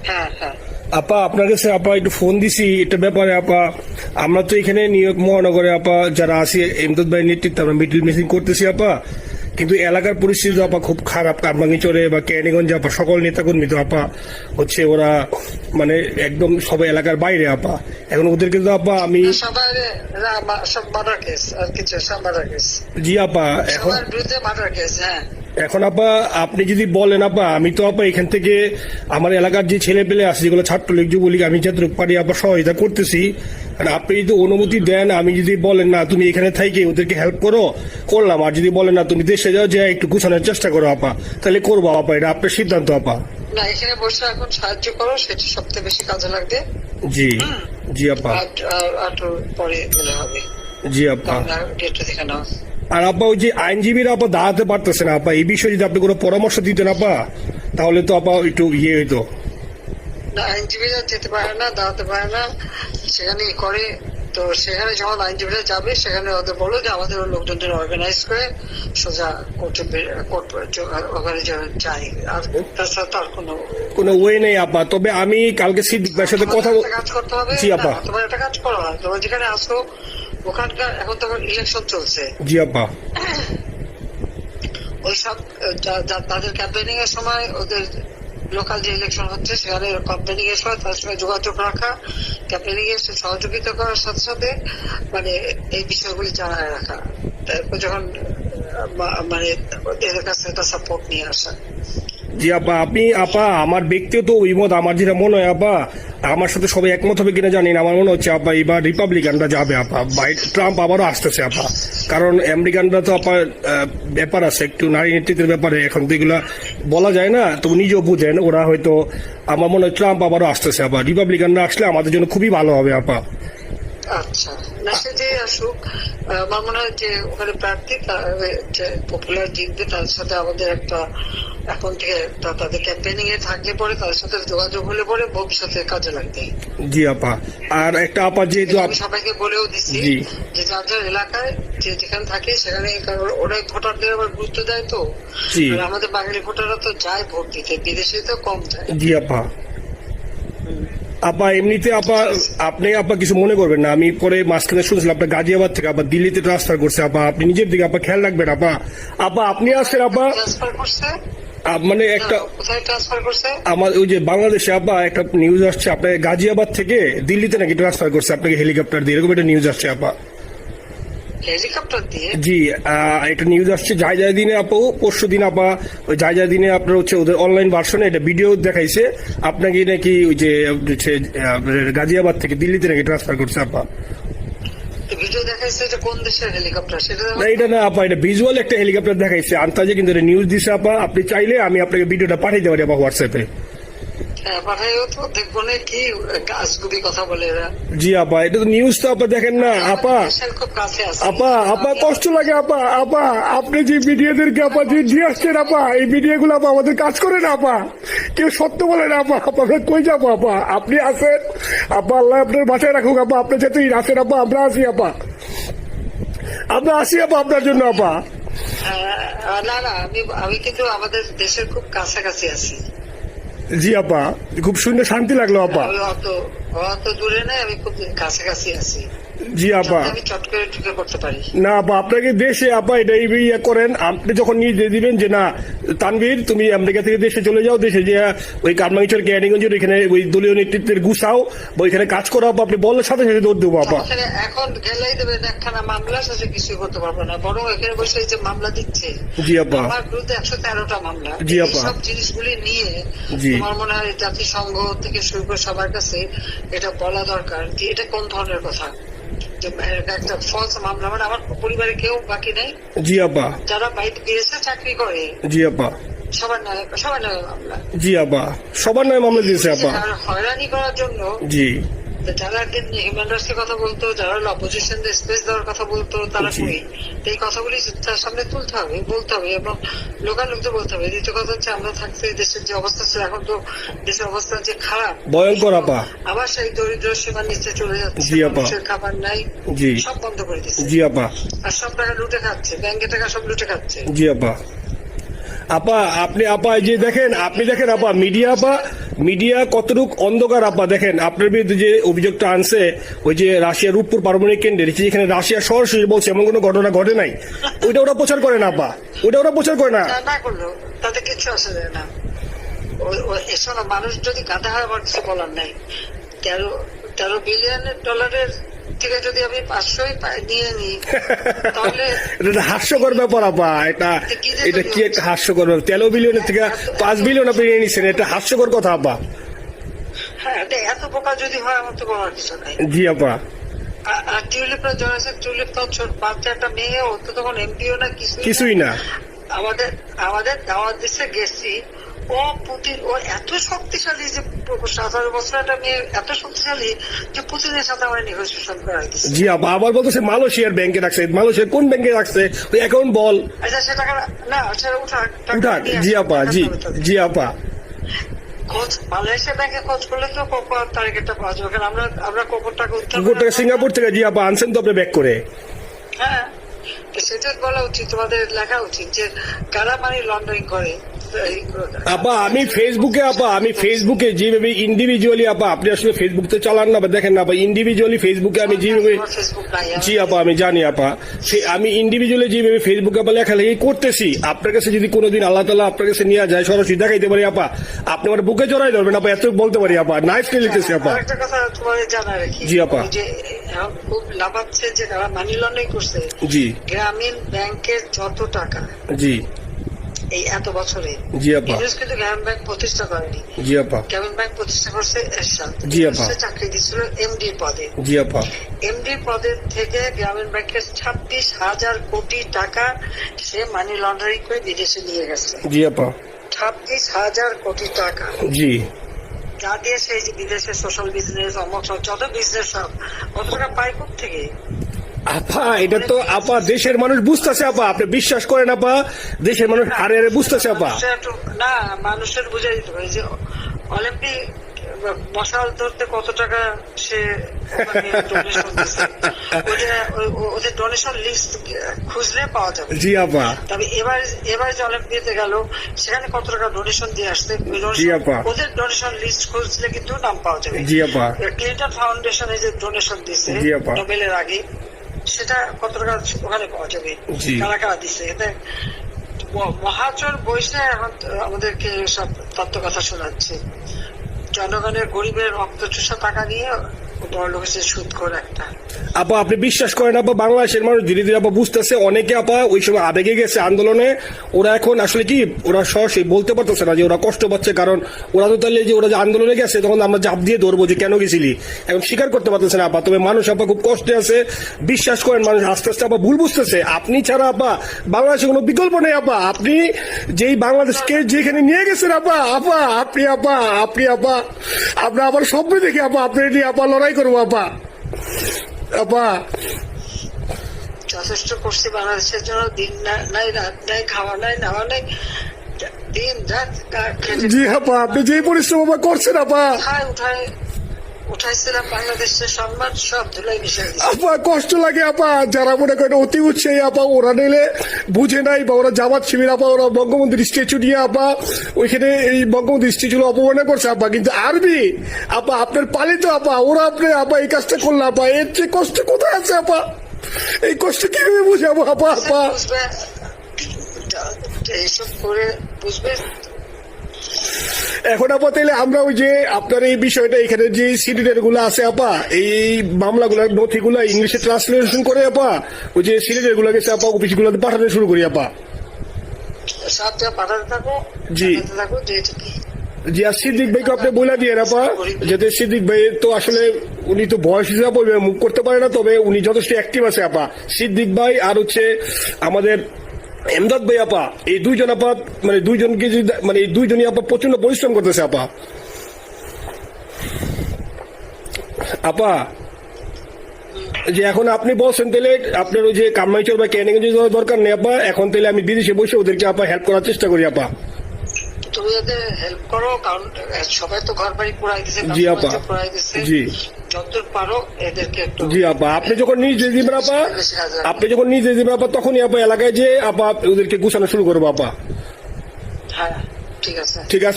হ্যাঁ হ্যাঁ আপা আপনার কাছে আপা একটু ফোন দিছি এটা ব্যাপারে আপা। আমরা তো এখানে নিউ ইয়র্ক মহানগরে আপা যারা আছি এমদাদ ভাই নেতৃত্বে আমরা মিডিল মিটিং করতেছি আপা, কিন্তু এলাকার পরিস্থিতি আপা খুব খারাপ। কারমাঙ্গিচরে বা ক্যানিগঞ্জে আপা সকল নেতাকর্মী তো আপা হচ্ছে ওরা মানে একদম সবাই এলাকার বাইরে আপা। এখন ওদের কিন্তু আপা আমি সবাই সব মার্ডার কেস আর কিছু সব মার্ডার কেস। জি আপা এখন সবার বিরুদ্ধে মার্ডার কেস। হ্যাঁ এখন আপা আপনি যদি বলেন আপা আমি তো আপা এখান থেকে আমার এলাকার যে ছেলে পেলে আছে যেগুলো ছাত্রলীগ যুবলীগ আমি যতটুকু পারি আপা সহায়তা করতেছি। আর আপনি যদি অনুমতি দেন, আমি যদি বলেন না তুমি এখানে থাইকে ওদেরকে হেল্প করো করলাম, আর যদি বলেন না তুমি দেশে যাও যে একটু গুছানোর চেষ্টা করো আপা, তাহলে করবো আপা। এটা আপনার সিদ্ধান্ত আপা। না এখানে বসে এখন সাহায্য করো, সেটা সবচেয়ে বেশি কাজে লাগবে। জি জি আপা। আর পরে গেলে হবে। জি আপা। ডেটটা দেখে নাও। আর আপা ওই যে আইনজীবীরা আপা দাঁড়াতে পারতেছে না আপা, এই বিষয়ে যদি আপনি কোনো পরামর্শ দিতেন আপা তাহলে তো আপা একটু ইয়ে হইতো। না আইনজীবীরা যেতে পারে না, দাঁড়াতে পারে না, সেখানে করে। তো সেখানে যখন আইনজীবীরা যাবে সেখানে ওদের বলো যে আমাদের লোকজনদের অর্গানাইজ করে সোজা কোর্টে ওখানে যাই। আর তাছাড়া তো আর কোনো ওয়ে নেই আপা। তবে আমি কালকে সিদ্দিক ভাইয়ের সাথে কথা কাজ করতে হবে। জি আপা। তোমার একটা কাজ করো, তোমার যেখানে আসো ওখানকার এখন তো ইলেকশন চলছে। জি আপা। ওই সব তাদের ক্যাম্পেনিং এর সময় ওদের লোকাল যে ইলেকশন হচ্ছে সেখানে ক্যাম্পেনিং এর সময় তার সঙ্গে যোগাযোগ রাখা, ক্যাম্পেনিং এর সহযোগিতা করার সাথে সাথে মানে এই বিষয়গুলি জানায় রাখা। তারপর যখন মানে এদের কাছে একটা সাপোর্ট নিয়ে আসা। জি আপা। আপনি আপা আমার ব্যক্তিগত অভিমত আমার যেটা মনে হয় আপা, আমার সাথে সবাই একমত হবে কিনা জানি না, আমার মনে হচ্ছে আপা এবার রিপাবলিকানরা যাবে আপা। ট্রাম্প আবারও আসতেছে আপা, কারণ আমেরিকানরা তো আপা ব্যাপার আছে একটু নারী নেতৃত্বের ব্যাপারে, এখন তো এগুলা বলা যায় না, তো নিজেও বুঝেন ওরা হয়তো। আমার মনে হয় ট্রাম্প আবারও আসতেছে আপা, রিপাবলিকানরা আসলে আমাদের জন্য খুবই ভালো হবে আপা। আচ্ছা না সে যে আসুক, আমার মনে হয় যে ওখানে প্রার্থী যে পপুলার জিতবে তার সাথে আমাদের একটা এখন থেকে তাদের ক্যাম্পেনিং এ থাকলে পরে তাদের সাথে যোগাযোগ হলে পরে ভবিষ্যতে কাজে লাগবে। জি আপা। আর একটা আপা যেহেতু আমি সবাইকে বলেও দিচ্ছি যে যার যার এলাকায় যে যেখানে থাকে সেখানে, ওরা ভোটারদের আবার গুরুত্ব দেয় তো। আর আমাদের বাঙালি ভোটাররা তো যায় ভোট দিতে, বিদেশে তো কম যায়। জি আপা। আপা এমনিতে আপা আপনি আপা কিছু মনে করবেন না, আমি পরে মাঝখানে শুনছিলাম আপনার গাজিয়াবাদ থেকে আবার দিল্লিতে ট্রান্সফার করছে আপা, আপনি নিজের দিকে আপা খেয়াল রাখবেন আপা। আপা আপনি আসছেন আপা ট্রান্সফার করছে মানে একটা কোথায় ট্রান্সফার করছে আমার ওই যে বাংলাদেশে আপা একটা নিউজ আসছে আপনার গাজিয়াবাদ থেকে দিল্লিতে নাকি ট্রান্সফার করছে আপনাকে হেলিকপ্টার দিয়ে, এরকম একটা নিউজ আসছে আপা। হেলিকপ্টার দিয়ে? জি একটা নিউজ আসছে যায় দিনে আপু, পরশু দিন আপা ওই যায় দিনে আপনার হচ্ছে ওদের অনলাইন ভার্সনে এটা ভিডিও দেখাইছে আপনাকে নাকি ওই যে গাজিয়াবাদ থেকে দিল্লিতে নাকি ট্রান্সফার করছে আপা। ভিডিও দেখাইছে, এটা কোন দেশের হেলিকপ্টার সেটা? না এটা না আপা, এটা ভিজুয়াল একটা হেলিকপ্টার দেখাইছে আন্তাজে, কিন্তু এটা নিউজ দিছে আপা। আপনি চাইলে আমি আপনাকে ভিডিওটা পাঠিয়ে দিতে পারি আপা হোয়াটসঅ্যাপে। পাঠাইও তো, দেখবো না কি আজগুবি কথা বলে এরা। জি আপা এটা তো নিউজ তো আপা দেখেন না আপা। খুব কাছে আছে আপা আপা কষ্ট লাগে আপা। আপা আপনি যে মিডিয়াদেরকে আপা যে দিয়ে আসছেন আপা, এই মিডিয়া গুলো আপা আমাদের কাজ করে না আপা, কেউ সত্য বলে না আপা। আপনাকে কই যাবো আপা, আপনি আছেন আপা, আল্লাহ আপনার বাসায় রাখুক আপা, আপনি যেতেই আছেন আপা, আমরা আসি আপা, আমরা আসি আপা আপনার জন্য আপা। না না আমি কিন্তু আমাদের দেশের খুব কাছাকাছি আছি। জি আপা খুব শুনে শান্তি লাগলো আপা। অত দূরে নাই, আমি খুব কাছাকাছি আছি। জি আপা। আমি চট করে ঢুকে পড়তে পারি না আপা আপনাকে দেশে আপা এটা ইয়ে করেন, আপনি যখন নিয়ে দিবেন যে না তানভীর তুমি আমেরিকা থেকে দেশে চলে যাও, দেশে যে ওই কারমাঙ্গিচর ক্যানিগঞ্জের এখানে ওই দলীয় নেতৃত্বের গুছাও বা ওইখানে কাজ করো আপা, আপনি বলার সাথে সাথে দৌড় দেবো আপা। এখন গেলেই দেবেন একখানা মামলা, সাথে কিছু করতে পারবো না, বরং এখানে বসে যে মামলা দিচ্ছে। জি আপা। আমার বিরুদ্ধে 113টা মামলা। জি আপা। সব জিনিসগুলি নিয়ে আমার মনে হয় জাতিসংঘ থেকে শুরু করে সবার কাছে এটা বলা দরকার যে এটা কোন ধরনের কথা, একটা ফলস মামলা। মানে আমার পরিবারে কেউ বাকি নেই। জি আপা। যারা বাইরে বিদেশে চাকরি করে জি আপা সবার নয় মামলা। জি আপা সবার নয় মামলা দিয়েছে আপা। হয়রানি করার জন্য জি যারা হিউম্যান রাইটস এর কথা বলতো, যারা অপোজিশন স্পেস দেওয়ার কথা বলতো, তারা কই? এই কথাগুলি তার সামনে তুলতে হবে, বলতে হবে এবং লোকাল লোকদের বলতে হবে। দ্বিতীয় কথা হচ্ছে আমরা থাকতে দেশের যে অবস্থা ছিল, এখন তো দেশের অবস্থা যে খারাপ, ভয়ঙ্কর আপা। আবার সেই দরিদ্র সীমার নিচে চলে যাচ্ছে, মানুষের খাবার নাই, সব বন্ধ করে দিচ্ছে। জি আপা। আর সব টাকা লুটে খাচ্ছে, ব্যাংকের টাকা সব লুটে খাচ্ছে। জি আপা। আপা আপনি আপা যে দেখেন, আপনি দেখেন আপা মিডিয়া আপা মিডিয়া কতটুক অন্ধকার আপা দেখেন, আপনার বিরুদ্ধে যে অভিযোগটা আনছে ওই যে রাশিয়ার রূপপুর পারমাণবিক কেন্দ্রে, যেখানে রাশিয়া সরাসরি বলছে এমন কোনো ঘটনা ঘটে নাই, ওইটা ওরা প্রচার করে না আপা, ওইটা ওরা প্রচার করে না। না করলো তাতে কিছু আসে যায় না। এসব মানুষ যদি গাধা হয় আমার কিছু বলার নাই। 13 বিলিয়ন ডলারের থেকে যদি আমি 500 নিয়ে নিই তাহলে এটা হাস্যকর ব্যাপার আপা, এটা কি একটা হাস্যকর ব্যাপার। 13 বিলিয়নের থেকে 5 বিলিয়ন আপনি নিয়ে নিচ্ছেন, এটা হাস্যকর কথা আপা। হ্যাঁ, এত বোকা যদি হয় আমার তো বলার কিছু নাই। জি আপা। আর টিউলিপরা জয়েছে, টিউলিপ তো ছোট বাচ্চা একটা মেয়ে, ও তো তখন এমপিও না, কিছুই না। আমাদের দাওয়াত দিচ্ছে, গেছি। ও পুতিন, ও এত শক্তিশালী যে 17 বছর একটা মেয়ে এত শক্তিশালী যে পুতিনের সাথে আমার নেগোসিয়েশন করাই দিচ্ছে। জি আপা, আবার বলতেছে মালয়েশিয়ার ব্যাংকে রাখছে, মালয়েশিয়ার কোন ব্যাংকে রাখছে ওই অ্যাকাউন্ট বল। আচ্ছা, সে টাকা না, সেটা উঠাক। জি আপা, জি আপা। মালয়েশিয়া ব্যাংকে খোঁজ করলে তো কোকো তারিখটা পাওয়া যাবে, কারণ আমরা কোকোর টাকা সিঙ্গাপুর থেকে। জি আপা, আনছেন তো আপনি ব্যাক করে। হ্যাঁ, সেটা বলা উচিত, তোমাদের লেখা উচিত যে কারা মানি লন্ডারিং করে। আপা আমি ফেসবুকে যেভাবে ইন্ডিভিজুয়ালি, আপা আপনি আসলে ফেসবুক তো চালান না, দেখেন না আপা, ইন্ডিভিজুয়ালি ফেসবুকে আমি যেভাবে, জি আপা আমি জানি আপা, আমি ইন্ডিভিজুয়ালি যেভাবে ফেসবুকে আপা লেখালেখি করতেছি, আপনার কাছে যদি কোনোদিন আল্লাহ তাআলা আপনার কাছে নিয়ে যায়, সরাসরি দেখাইতে পারি আপা, আপনি আমার বুকে জড়াই ধরবেন আপা, এত বলতে পারি আপা। নাইসলি লিখতেছি আপা। একটা কথা তোমার জানা রাখি, জি আপা, যে খুব লাভাচ্ছে যে যারা মানি লন্ডারিং করছে, জি গ্রামীণ ব্যাংকের যত টাকা, জি এই এত বছরে, জি আপা, কিন্তু গ্রামীণ ব্যাংক প্রতিষ্ঠা করেনি। জি আপা, গ্রামীণ ব্যাংক প্রতিষ্ঠা করছে এরশাদ। জি আপা, চাকরি দিচ্ছিল এমডি পদে। জি আপা, এমডি পদের থেকে গ্রামীণ ব্যাংকের 26,000 কোটি টাকা সে মানি লন্ডারিং করে বিদেশে নিয়ে গেছে। জি আপা, 26,000 কোটি টাকা, জি, যা দিয়ে সেই যে বিদেশে সোশ্যাল বিজনেস, অমক যত বিজনেস সব কত টাকা পায় থেকে। আপা এটা তো আপা দেশের মানুষ বুঝতেছে আপা, আপনি বিশ্বাস করেন আপা, দেশের মানুষ হারে হারে বুঝতেছে আপা। না, মানুষের বুঝে দিতে পারে যে অলিম্পিক মশাল ধরতে কত টাকা সে ডোনেশন দিচ্ছে, ওদের ডোনেশন লিস্ট খুঁজলে পাওয়া যাবে। জি আপা। তবে এবার যে অলিম্পিয়াতে গেল সেখানে কত টাকা ডোনেশন দিয়ে আসছে, ওদের ডোনেশন লিস্ট খুঁজলে কিন্তু নাম পাওয়া যাবে। জি আপা। ক্লিন্টন ফাউন্ডেশনে যে ডোনেশন দিচ্ছে নোবেলের আগে, সেটা কত টাকা ওখানে পাওয়া যাবে, কারা কারা দিচ্ছে। এতে মহাচর বৈশে এখন আমাদেরকে সব তত্ত্ব কথা শোনাচ্ছে, জনগণের গরিবের রক্ত চুষা টাকা নিয়ে বড় লোক হচ্ছে সুদখোর একটা। আপা আপনি বিশ্বাস করেন আপা, বাংলাদেশের মানুষ ধীরে ধীরে আপা বুঝতেছে, অনেকে আপা ওই সময় আবেগে গেছে আন্দোলনে, ওরা এখন আসলে কি ওরা সরাসরি বলতে পারতেছে না যে ওরা কষ্ট পাচ্ছে, কারণ ওরা তো তাহলে যে ওরা যে আন্দোলনে গেছে তখন আমরা জাপ দিয়ে ধরবো যে কেন গেছিলি, এখন স্বীকার করতে পারতেছে না আপা। তবে মানুষ আপা খুব কষ্টে আছে, বিশ্বাস করেন মানুষ আস্তে আস্তে আপা ভুল বুঝতেছে। আপনি ছাড়া আপা বাংলাদেশে কোনো বিকল্প নেই আপা, আপনি যেই বাংলাদেশকে যেখানে নিয়ে গেছেন আপা, আপনি আমরা আবার স্বপ্ন দেখি আপা, আপনি নিয়ে আপা লড়াই করবো আপা। যথেষ্ট করছি বাংলাদেশের জন্য, দিন নাই রাত নাই, খাওয়া নাই নাওয়া নাই, দিন রাত। জি আপা, আপনি যে পরিশ্রম আপা করছেন আপা, উঠাইছিলাম বাংলাদেশের সম্মান সব ধুলাই মিশাই দিচ্ছে আপা। কষ্ট লাগে আপা, যারা মনে করেন অতি উৎসাহী আপা, ওরা নিলে বুঝে নাই, বা ওরা জামাত শিবির আপা, ওরা বঙ্গবন্ধুর স্ট্যাচু নিয়ে আপা ওইখানে এই বঙ্গবন্ধুর স্ট্যাচু অপমানে করছে আপা, কিন্তু আরবি আপা আপনার পালিত আপা, ওরা আপনি আপা এই কাজটা করলো আপা, এর চেয়ে কষ্ট কোথায় আছে আপা? এই কষ্ট কিভাবে বুঝাবো আপা? এইসব করে বুঝবে। এখন আপা তাহলে আমরা ওই যে আপনার এই বিষয়টা, এখানে যে সিডিডের গুলো আছে আপা, এই মামলাগুলো নথিগুলো ইংলিশে ট্রান্সলেশন করে আপা ওই যে সিডিডের গুলো গেছে আপা অফিস গুলোতে পাঠাতে শুরু করি আপা। সব যা পাঠাতে থাকো, জি জি। আর সিদ্দিক ভাইকে আপনি বলে দিয়ে আপা, যাতে সিদ্দিক ভাই তো আসলে উনি তো বয়স হিসাবে মুখ করতে পারে না, তবে উনি যথেষ্ট অ্যাক্টিভ আছে আপা। সিদ্দিক ভাই আর হচ্ছে আমাদের এমদাদ ভাই আপা, এই দুইজন আপা মানে দুইজনকে মানে এই দুইজনই আপা প্রচন্ড পরিশ্রম করতেছে আপা। যে এখন আপনি বলছেন তাহলে আপনার ওই যে কামাইচর বা ক্যানিগঞ্জে যাওয়ার দরকার নেই আপা, এখন তাহলে আমি বিদেশে বসে ওদেরকে আপা হেল্প করার চেষ্টা করি আপা। তুমি ওদের হেল্প করো, কারণ সবাই তো ঘর বাড়ি পুরাই দিচ্ছে। জি আপা, জি যতদূর পারো এদেরকে একটু। জি আপা, আপনি যখন নিজে দিবেন আপা তখনই আপা এলাকায় যে আপা ওদেরকে গুছানো শুরু করবো আপা। হ্যাঁ ঠিক আছে, ঠিক আছে।